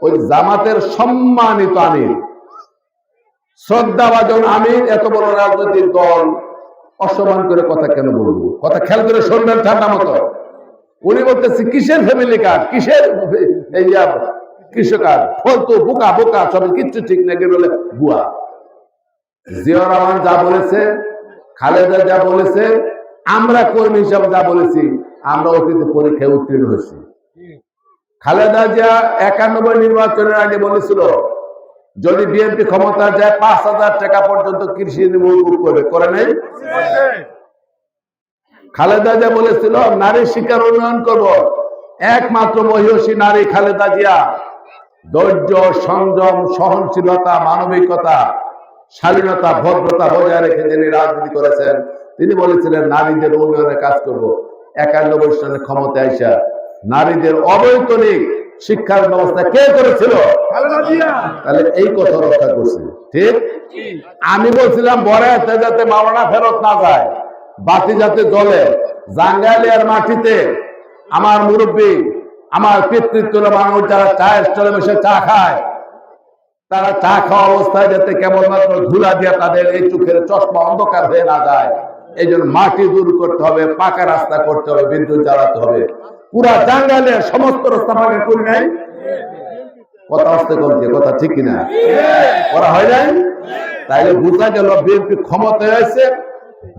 ওই জামাতের সম্মানিত আমির, শ্রদ্ধাভাজন আমির, এত বড় রাজনৈতিক দল অসম্মান করে কথা কেন বলবো? কথা খেয়াল করে শুনবেন ঠান্ডা মতো। উনি বলতেছে কিসের ফ্যামিলি কার্ড, কিসের কৃষক কার্ড, ফলতো বোকা বোকা, সব কিচ্ছু ঠিক নাকি বলে বুয়া। জিয়া রহমান যা বলেছে, খালেদা যা বলেছে, আমরা কর্মী হিসাবে যা বলেছি, আমরা অতীতে পরীক্ষায় উত্তীর্ণ হয়েছি। খালেদা জিয়া 91 নির্বাচনের আগে বলেছিল যদি বিএনপি ক্ষমতা যায় 5,000 টাকা পর্যন্ত কৃষি মৌকুফ করবে, করে নাই? খালেদা জিয়া বলেছিল নারী শিক্ষার উন্নয়ন করব, একমাত্র মহিষী নারী খালেদা জিয়া। ধৈর্য, সংযম, সহনশীলতা, মানবিকতা, শালীনতা, ভদ্রতা বজায় রেখে যিনি রাজনীতি করেছেন, তিনি বলেছিলেন নারীদের উন্নয়নে কাজ করব। 91 সালে ক্ষমতায় আসা নারীদের অবৈতনিক শিক্ষার ব্যবস্থা কে করেছিল? তাহলে এই কথা রক্ষা করছে, ঠিক? আমি বলছিলাম বরাতে যাতে মাওলানা ফেরত না যায়, বাতি যাতে জ্বলে, জাঙ্গালিয়ার মাটিতে আমার মুরব্বী, আমার পিতৃত্ব মানুষ যারা চায়ের স্টলে বসে চা খায়, তারা চা খাওয়া অবস্থায় যাতে কেবলমাত্র ধুলা দিয়ে তাদের এই চোখের চশমা অন্ধকার হয়ে না যায়, এই জন্য মাটি দূর করতে হবে, পাকা রাস্তা করতে হবে, বিদ্যুৎ জ্বালাতে হবে। পুরা জাঙ্গালের সমস্ত রাস্তা পাকা করি নাই? কথা আসতে করছে, কথা ঠিক কিনা? করা হয় নাই? তাইলে বোঝা গেল বিএনপি ক্ষমতায় হয়েছে,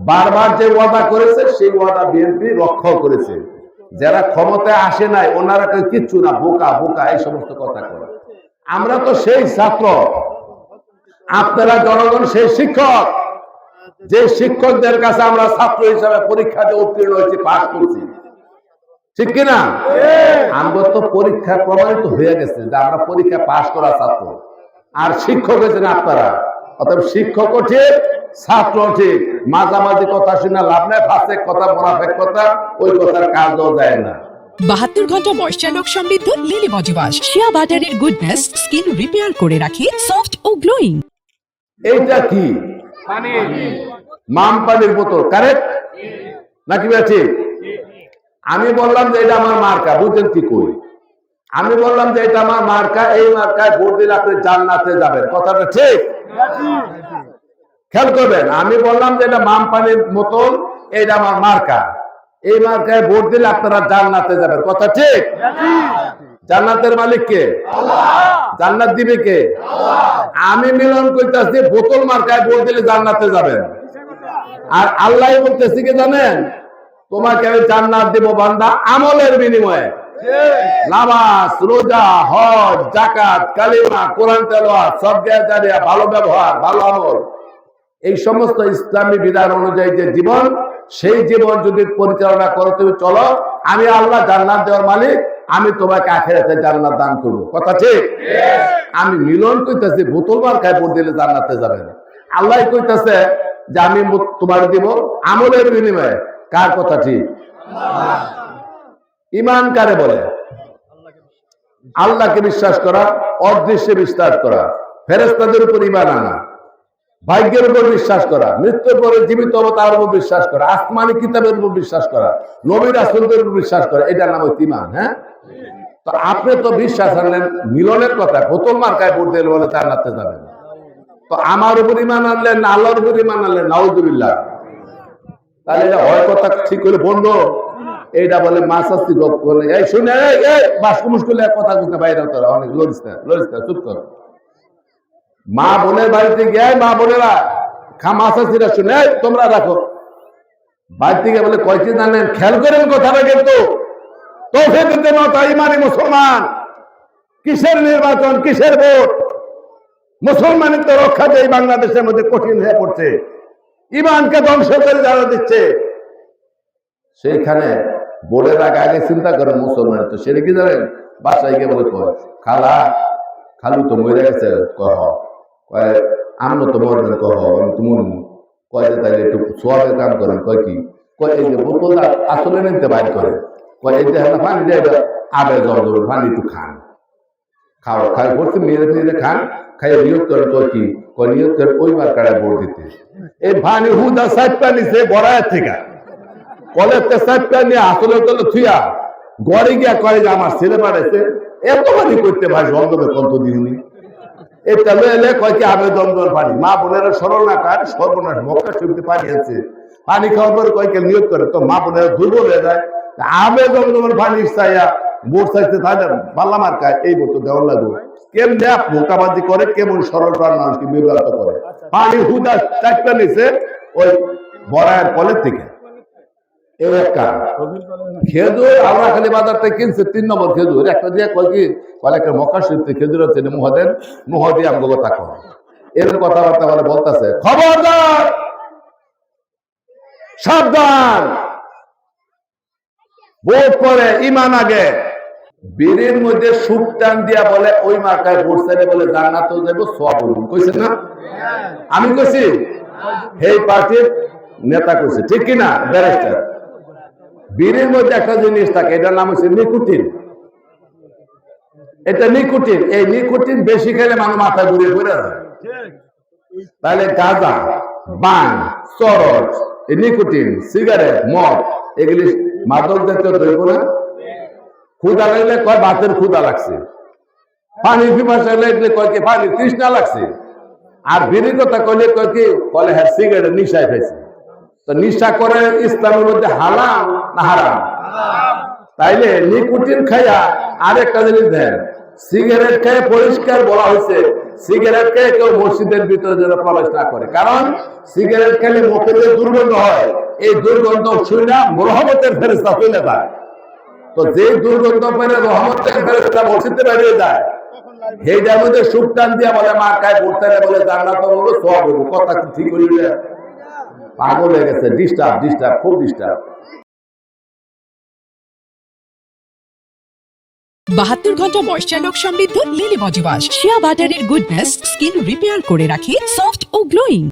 বারবার যে ওয়াদা করেছে সেই ওয়াদা বিএনপি রক্ষা করেছে। যারা ক্ষমতায় আসে নাই ওনারা কিচ্ছু না, বোকা বোকা, এই সমস্ত কথা করে। আমরা তো সেই ছাত্র, আপনারা জনগণ সেই শিক্ষক, যে শিক্ষকদের কাছে আমরা ছাত্র হিসাবে পরীক্ষাতে উত্তীর্ণ হয়েছি, পাস করছি, ঠিক কিনা? আমরা তো পরীক্ষা প্রমাণিত হয়ে গেছে যে আমরা পরীক্ষা পাস করা ছাত্র, আর শিক্ষক হয়েছেন আপনারা। অতএব শিক্ষকও ঠিক, ছাত্র ঠিক, মাঝামাঝি কথা শুনে লাভ নাই, ফাঁসেক কথা, মোনাফেক কথা, ওই কথার কাজও দেয় না। 72 ঘন্টা ময়েশ্চার লক সমৃদ্ধ লিলি বডি ওয়াশ, শিয়া বাটারের গুডনেস স্কিন রিপেয়ার করে রাখে সফট ও গ্লোয়িং। এইটা কি? পানি, মাম পানির বোতল, কারেক্ট নাকি ভাই? ঠিক। আমি বললাম যে এটা আমার মার্কা, বুঝলেন কি কই? আমি বললাম যে এটা আমার মার্কা, এই মার্কায় ভোট দিলে আপনি জান্নাতে যাবেন, কথাটা ঠিক? খেয়াল করবেন, আমি বললাম যে এটা মাম পানির বোতল, এইটা আমার মার্কা, এই মার্কায় ভোট দিলে আপনারা জান্নাতে যাবেন, কথা ঠিক? জান্নাতের মালিক কে? জান্নাত দিবে কে? আমি মিলন করতেছি বোতল মার্কায় ভোট দিলে জান্নাতে যাবেন, আর আল্লাহ বলতেছি কি জানেন, তোমাকে আমি জান্নাত দেব বান্দা আমলের বিনিময়ে। নামাজ, রোজা, হজ, যাকাত, কালিমা, কোরআন তেলাওয়াত, সদকা জারিয়া, ভালো ব্যবহার, ভালো আমল, এই সমস্ত ইসলামী বিধান অনুযায়ী যে জীবন, সেই জীবন যদি পরিচালনা করো, তুমি চলো, আমি আল্লাহ জান্নাত দেওয়ার মালিক, আমি তোমাকে আখিরাতে জান্নাত দান করবো, কথা ঠিক? আমি মিলন কইতেছি বোতল মার্কায় ভোট দিলে জান্নাতে যাবেন, আল্লাহ কইতেছে যে আমি তোমার দিব আমলের বিনিময়ে। কার কথা ঠিক? ঈমান কারে বলে? আল্লাহকে বিশ্বাস করা, অদৃশ্যে বিশ্বাস করা, ফেরেশতাদের উপর ঈমান আনা, ভাগ্যের উপর বিশ্বাস করা, মৃত্যুর পরে জীবিত অবতার উপর বিশ্বাস করা, আসমানি কিতাবের উপর বিশ্বাস করা, নবী রাসূলদের উপর বিশ্বাস করা, এটার নাম হচ্ছে ঈমান। হ্যাঁ, তো আপনি তো বিশ্বাস আনলেন মিলনের কথা, বোতল মার্কায় ভোট দিলে বলে জান্নাতে যাবেন, তো আমার উপর ঈমান আনলেন না আল্লাহর উপর ঈমান আনলেন? নাউযুবিল্লাহ। তাহলে এটা হয় কথা ঠিক করে বন্ধ, এইটা বলে মাসাস্তি গপ বলে, এই শুনে এই বাসকু মুশকিল কথা বুঝতে বাইরে তোরা অনেক লড়িস না, চুপ কর। মা বোনের বাড়িতে গিয়ে, মা বোনেরা মাসাস্তিরা শুনে, তোমরা রাখো বাড়ি থেকে বলে কয়টি জানেন, খেয়াল করেন কথাটা কিন্তু, তৌহিদের মত ইমানি মুসলমান, কিসের নির্বাচন, কিসের ভোট? মুসলমানিত্ব রক্ষাতে এই বাংলাদেশের মধ্যে কঠিন হয়ে পড়ছে, ইমানকে ধ্বংস করে যারা দিচ্ছে, সেইখানে বোর্ডের আগে চিন্তা করেন মুসলমান তো সেটা কি জানেন, বাসায় গিয়ে বলে কয় খালু তো মরে গেছে, কয় আমরা তো মরবেন, কয় আমি তো মরবো, কয় যে তাই একটু সোয়াবের কাম করেন, কয় কি, কয় এই যে বোতলটা আসলে নিতে বাইর করে, কয় এই যে পানি দিয়ে আবে জল দেবেন, পানি একটু খান, খাওয়া খাই ভর্তি মেরে খান, খাইয়ে নিয়োগ করেন, কয় কি, কয় নিয়োগ করেন ওইবার কাড়ায় ভোট দিতে। এই পানি হুদা সাইডটা নিছে বড়ায়ের থেকে, কলেজটা সাইডটা নিয়ে আসলে থুয়া ঘরে গিয়া কয় যে আমার ছেলে পাঠাইছে, এত পানি করতে ভাই জমজমে কত দিনই এটা এলে কয়েক আবেদন পানি মা বোনেরা সরল না কার সর্বনাশ মক্কা শরীফে পানি আছে পানি খাওয়ার পরে কয়েকে নিয়োগ করে তো মা বোনেরা দুর্বল হয়ে যায় আবেদন পানি চাইয়া বোট চাইতে তাদের পাল্লা মার্কায় এই বোট দেওয়ার লাগবে কেমনে মোকাবাজি করে কেমন সরল প্রাণ মানুষকে বিভ্রান্ত করে পানি হুদা চারটা নিচে ওই বড়ায়ের কলের থেকে এই একটা খেজুর আমরা খালি বাজার থেকে কিনছে 3 নম্বর খেজুর একটা দিয়ে কয় কি বলে একটা মক্কা শরীফ থেকে খেজুর হচ্ছে মুহ দিয়ে আমগো কথা কয় এরকম কথাবার্তা বলে বলতেছে খবরদার সাবধান ভোট করে ইমান আগে বীরের মধ্যে সুখ টান দিয়া বলে ওই মার্কায় ভোট চাইলে বলে জান্নাত যাবো সওয়াব হইব কইছে না আমি কইছি এই পার্টির নেতা কইছে ঠিক কি না ব্যারিস্টার বীরের মধ্যে একটা জিনিস থাকে এটার নাম হচ্ছে নিকোটিন এটা নিকোটিন এই নিকোটিন বেশি খেলে মানুষ মাথা ঘুরে ঘুরে যায় তাহলে গাঁজা বাং চরস এই নিকোটিন সিগারেট মদ এগুলি মাদক জাতীয় দ্রব্য না ক্ষুদা লাগলে কয় ভাতের ক্ষুদা লাগছে পানি পিপাসা লাগলে কয় কি পানি তৃষ্ণা লাগছে আর বিড়ির কথা কইলে কয় কি বলে হ্যাঁ সিগারেট নিশায় খাইছে তো নিশা করে ইসলামের মধ্যে হালাল না হারাম তাইলে নিকোটিন খাইয়া আরেকটা জিনিস দেন সিগারেট খেয়ে পরিষ্কার বলা হয়েছে সিগারেট খেয়ে কেউ মসজিদের ভিতরে যেন প্রবেশ না করে কারণ সিগারেট খেলে মুখে যে দুর্গন্ধ হয় এই দুর্গন্ধ শুনে রহমতের ফেরেশতা চলে যায় তো যে দুর্গন্ধ পেলে রহমতের ফেরেশতা মসজিদে বেরিয়ে যায় সেইটার মধ্যে সুখ টান দিয়া বলে মা কায় পড়তে বলে জান্নাত হলো সওয়াব হইব কথা ঠিক করিলে পাগল হয়ে গেছে ডিস্টার্ব খুব ডিস্টার্ব 72 ঘন্টা ময়েশ্চার লক সমৃদ্ধ লিলি বডি ওয়াশ শিয়া বাটারের গুডনেস স্কিন রিপেয়ার করে রাখে সফট ও গ্লোয়িং।